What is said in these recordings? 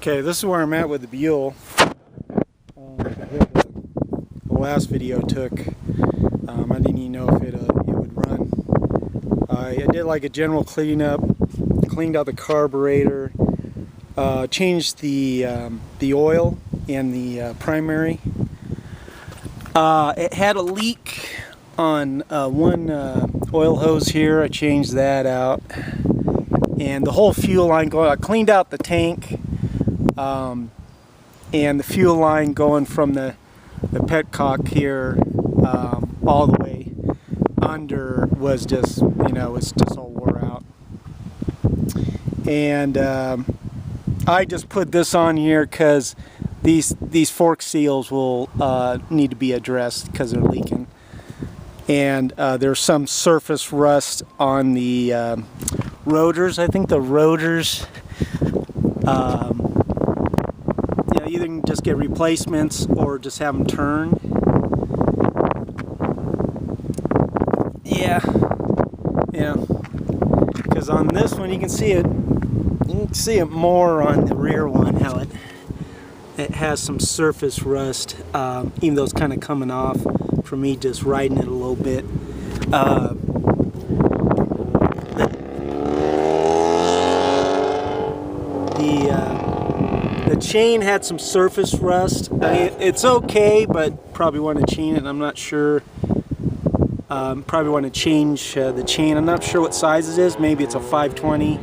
Okay, this is where I'm at with the Buell. The last video I took, I didn't even know if it would run. I did like a general cleanup, cleaned out the carburetor, changed the oil in the primary. It had a leak on one oil hose here. I changed that out, and the whole fuel line going. I cleaned out the tank, and the fuel line going from the petcock here all the way under was just, it's just all wore out. And I just put this on here because these fork seals will need to be addressed because they're leaking. And there's some surface rust on the rotors. I think the rotors, either can just get replacements or just have them turn. Yeah, because on this one you can see it more on the rear one, how it has some surface rust, even though it's kind of coming off from me just riding it a little bit. The chain had some surface rust. It's okay, but probably want to chain it. I'm not sure. Probably want to change the chain. I'm not sure what size it is. Maybe it's a 520.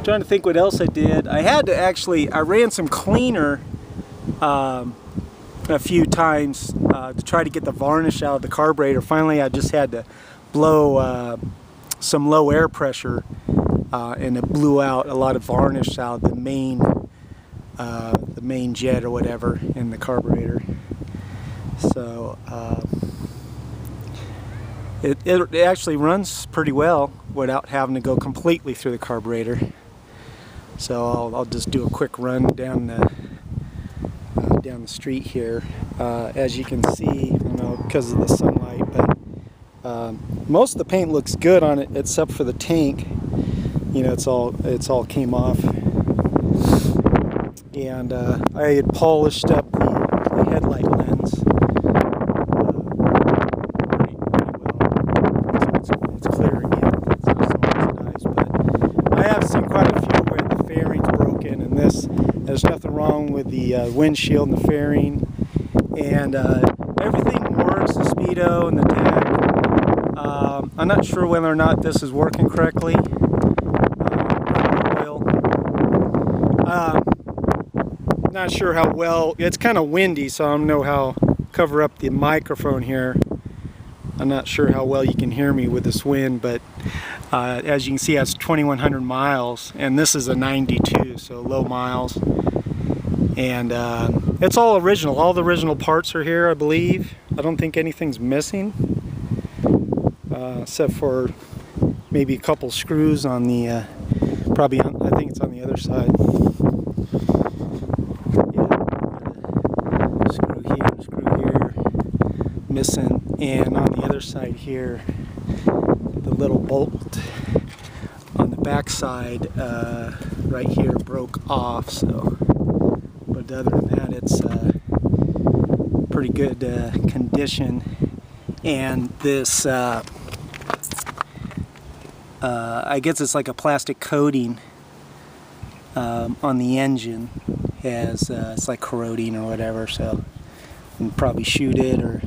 Trying to think what else I did. I had to I ran some cleaner a few times to try to get the varnish out of the carburetor. Finally, I just had to blow some low air pressure, and it blew out a lot of varnish out of the main jet or whatever in the carburetor. So it actually runs pretty well without having to go completely through the carburetor. So I'll just do a quick run down the street here. As you can see, because of the sunlight, but most of the paint looks good on it except for the tank. It's all came off. And I had polished up the headlight lens pretty well. So it's clear again. So it's nice. But I have seen quite a few where the fairing's broken, and there's nothing wrong with the windshield and the fairing, and everything works. The speedo and the tag. I'm not sure whether or not this is working correctly. Not sure how well. It's kind of windy, so I don't know how. Cover up the microphone here. I'm not sure how well you can hear me with this wind, but as you can see, it has 2,100 miles, and this is a 92, so low miles. And it's all original. All the original parts are here, I believe. I don't think anything's missing, except for maybe a couple screws on the. I think it's on the other side. Missing, and on the other side here, the little bolt on the back side right here broke off. So, but other than that, it's pretty good condition. And this, I guess it's like a plastic coating on the engine. It's like corroding or whatever. So, you can probably shoot it or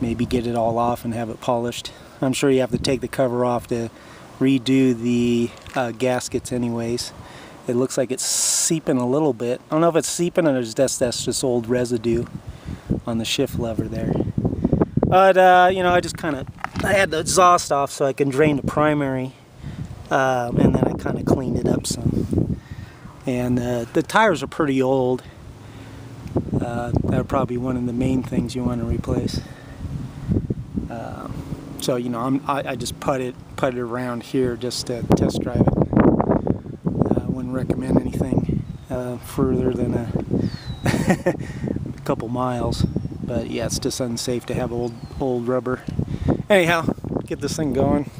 maybe get it all off and have it polished. I'm sure you have to take the cover off to redo the gaskets anyways. It looks like it's seeping a little bit. I don't know if it's seeping or that's just old residue on the shift lever there. But I had the exhaust off so I can drain the primary, and then I kind of cleaned it up some. And the tires are pretty old. They're probably one of the main things you want to replace. So I just put it around here just to test drive it. Wouldn't recommend anything further than a couple miles, but yeah, it's just unsafe to have old rubber. Anyhow, get this thing going.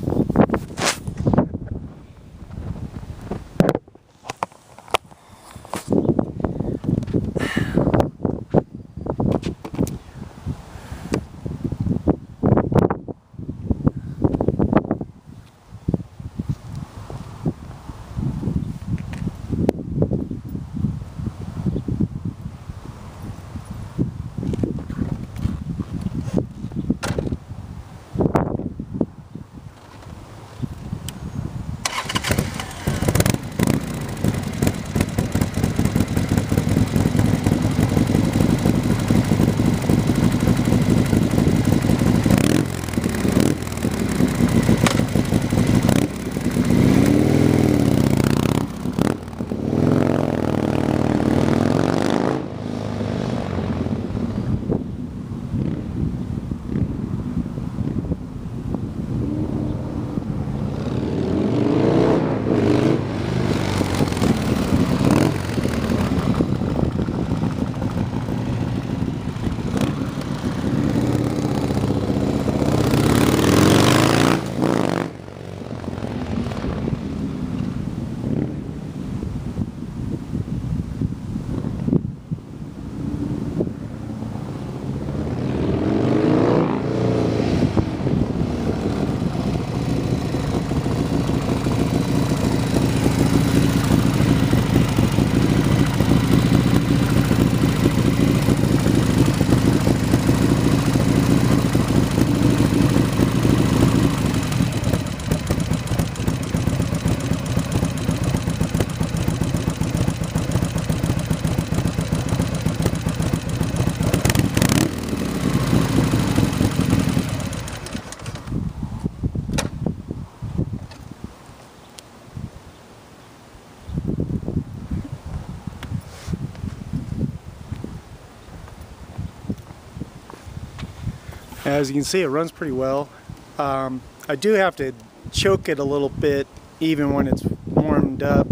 As you can see, it runs pretty well. I do have to choke it a little bit even when it's warmed up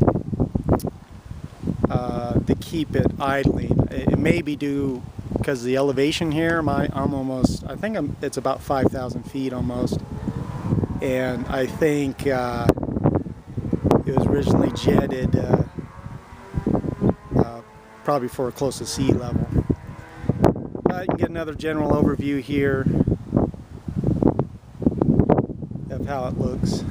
to keep it idling. It may be due because the elevation here, it's about 5,000 feet almost, and I think it was originally jetted probably for close to sea level. You can get another general overview here of how it looks.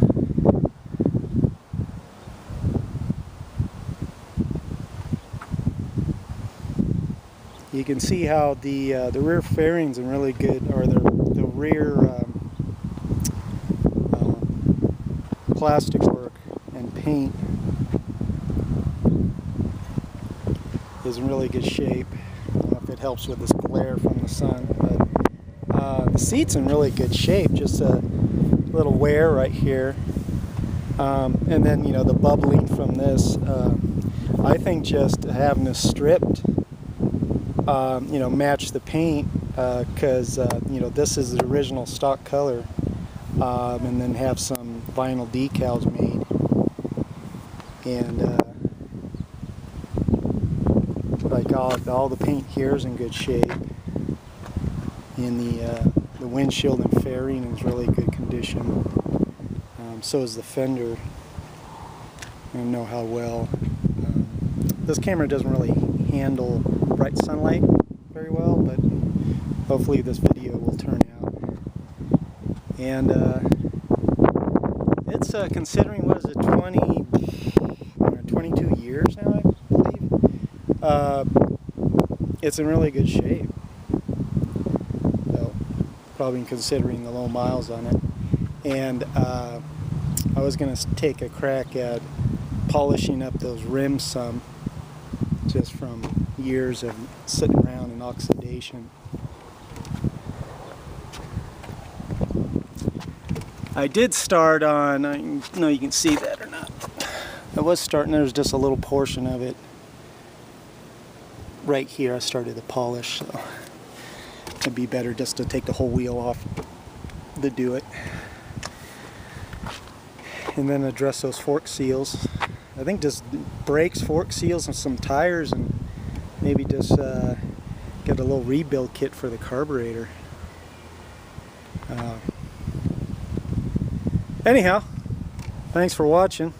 You can see how the rear fairing's in really good, or the rear plastic work and paint is in really good shape. I don't know if it helps with this glare from the sun, but the seat's in really good shape. Just a little wear right here, and then the bubbling from this. I think just having this stripped, match the paint, because this is the original stock color, and then have some vinyl decals made, and like all the paint here is in good shape, and the windshield and fairing is really good condition. So is the fender. I don't know how well. This camera doesn't really handle bright sunlight very well, but hopefully this video will turn out. And it's considering, what is it, 22 years now, I believe. It's in really good shape. So, probably considering the low miles on it. And I was going to take a crack at polishing up those rims some, just from years of sitting around in oxidation. I did start on, I don't know you can see that or not, I was starting, there's just a little portion of it right here I started to polish, so it'd be better just to take the whole wheel off to do it. And then address those fork seals. I think just brakes, fork seals, and some tires, and maybe just get a little rebuild kit for the carburetor. Anyhow, thanks for watching.